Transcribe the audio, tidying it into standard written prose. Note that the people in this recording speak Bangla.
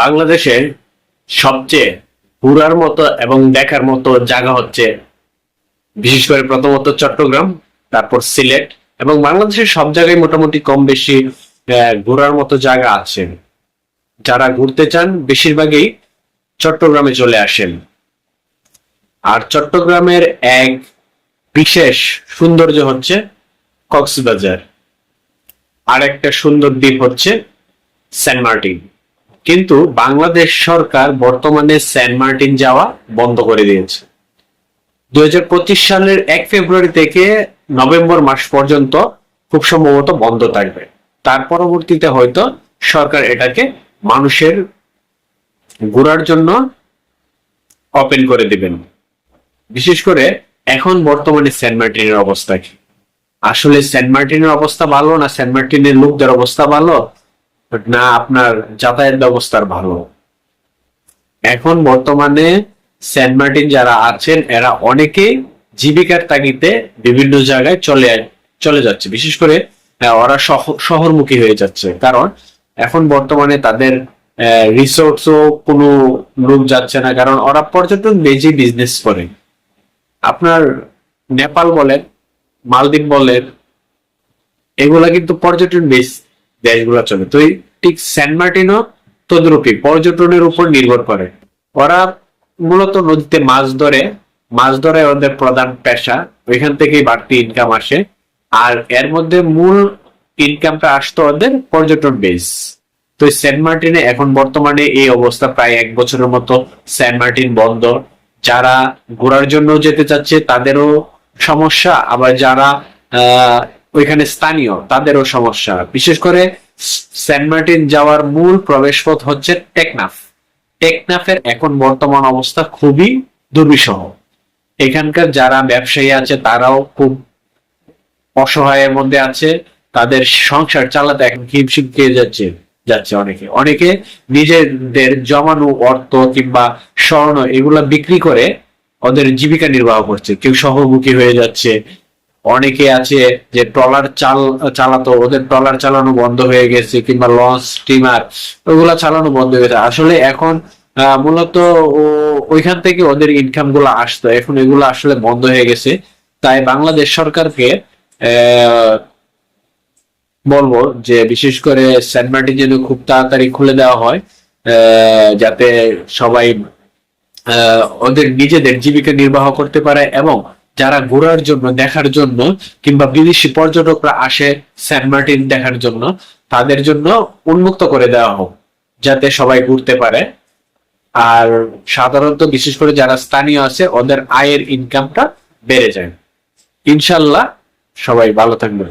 বাংলাদেশে সবচেয়ে ঘোরার মতো এবং দেখার মতো জায়গা হচ্ছে বিশেষ করে প্রথমত চট্টগ্রাম, তারপর সিলেট এবং বাংলাদেশের সব জায়গায় মোটামুটি কম বেশি ঘোরার মতো জায়গা আছে। যারা ঘুরতে চান বেশিরভাগই চট্টগ্রামে চলে আসেন। আর চট্টগ্রামের এক বিশেষ সৌন্দর্য হচ্ছে কক্সবাজার, আর একটা সুন্দর দ্বীপ হচ্ছে সেন্ট মার্টিন। কিন্তু বাংলাদেশ সরকার বর্তমানে সেন্ট মার্টিন যাওয়া বন্ধ করে দিয়েছে। 2025 সালের 1 ফেব্রুয়ারি থেকে নভেম্বর মাস পর্যন্ত খুব সম্ভবত বন্ধ থাকবে। তার পরবর্তীতে হয়তো সরকার এটাকে মানুষের ঘোরার জন্য ওপেন করে দিবেন। বিশেষ করে এখন বর্তমানে সেন্ট মার্টিনের অবস্থা কি? আসলে সেন্ট মার্টিনের অবস্থা ভালো না সেন্ট মার্টিনের লোকদের অবস্থা ভালো না আপনার যাতায়াত ব্যবস্থার ভালো? এখন বর্তমানে সেন্ট মার্টিন যারা আছেন এরা অনেকে জীবিকার তাগিদে বিভিন্ন জায়গায় চলে যাচ্ছে। বিশেষ করে ওরা শহরমুখী হয়ে যাচ্ছে, কারণ এখন বর্তমানে তাদের রিসোর্টসও কোনো লোক যাচ্ছে না, কারণ ওরা পর্যটন বেশি বিজনেস করে। আপনার নেপাল বলেন, মালদ্বীপ বলেন, এগুলা কিন্তু পর্যটন বেস দেশগুলা চলে। তো ঠিক সেন্ট মার্টিনও তদ্রূপী পর্যটনের উপর নির্ভর করে। ওরা মূলত নদীতে মাছ ধরে ওদের প্রধান পেশা, ওইখান থেকেই বাড়তি ইনকাম আসে। আর এর মধ্যে মূল ইনকামটা আসতো ওদের পর্যটন বেস। তো সেন্ট মার্টিনে এখন বর্তমানে এই অবস্থা, প্রায় 1 বছরের মতো সেন্ট মার্টিন বন্ধ। যারা ঘোরার জন্য যেতে চাচ্ছে তাদেরও সমস্যা, আবার যারা ওইখানে স্থানীয় তাদেরও সমস্যা। বিশেষ করে সেন্ট মার্টিন যাওয়ার মূল প্রবেশপথ হচ্ছে টেকনাফের এখন বর্তমান অবস্থা খুবই দুর্বিষহ। এখানকার যারা ব্যবসায়ী আছে তারাও খুব অসহায়ের মধ্যে আছে। তাদের সংসার চালাতে এখন হিমশিম খেয়ে যাচ্ছে অনেকে নিজেদের জমানো অর্থ কিংবা স্বর্ণ এগুলা বিক্রি করে ওদের জীবিকা নির্বাহ করছে। কেউ শহরমুখী হয়ে যাচ্ছে, অনেকে আছে যে ট্রলার চালাতো, ওদের ট্রলার চালানো বন্ধ হয়ে গেছে, কিংবা লঞ্চ স্টিমার ওগুলা চালানো বন্ধ হয়ে গেছে। আসলে এখন মূলত ওইখান থেকে ওদের ইনকাম গুলো আসতো, এখন এগুলো আসলে বন্ধ হয়ে গেছে। তাই বাংলাদেশ সরকারকে বলবো যে বিশেষ করে সেন্ট মার্টিন যেন খুব তাড়াতাড়ি খুলে দেওয়া হয়, যাতে সবাই ওদের নিজেদের জীবিকা নির্বাহ করতে পারে, এবং যারা ঘোরার জন্য দেখার জন্য কিংবা বিদেশি পর্যটকরা আসে সেন্ট মার্টিন দেখার জন্য তাদের জন্য উন্মুক্ত করে দেওয়া হোক, যাতে সবাই ঘুরতে পারে। আর সাধারণত বিশেষ করে যারা স্থানীয় আছে ওদের আয়ের ইনকামটা বেড়ে যায়। ইনশাল্লাহ সবাই ভালো থাকবে।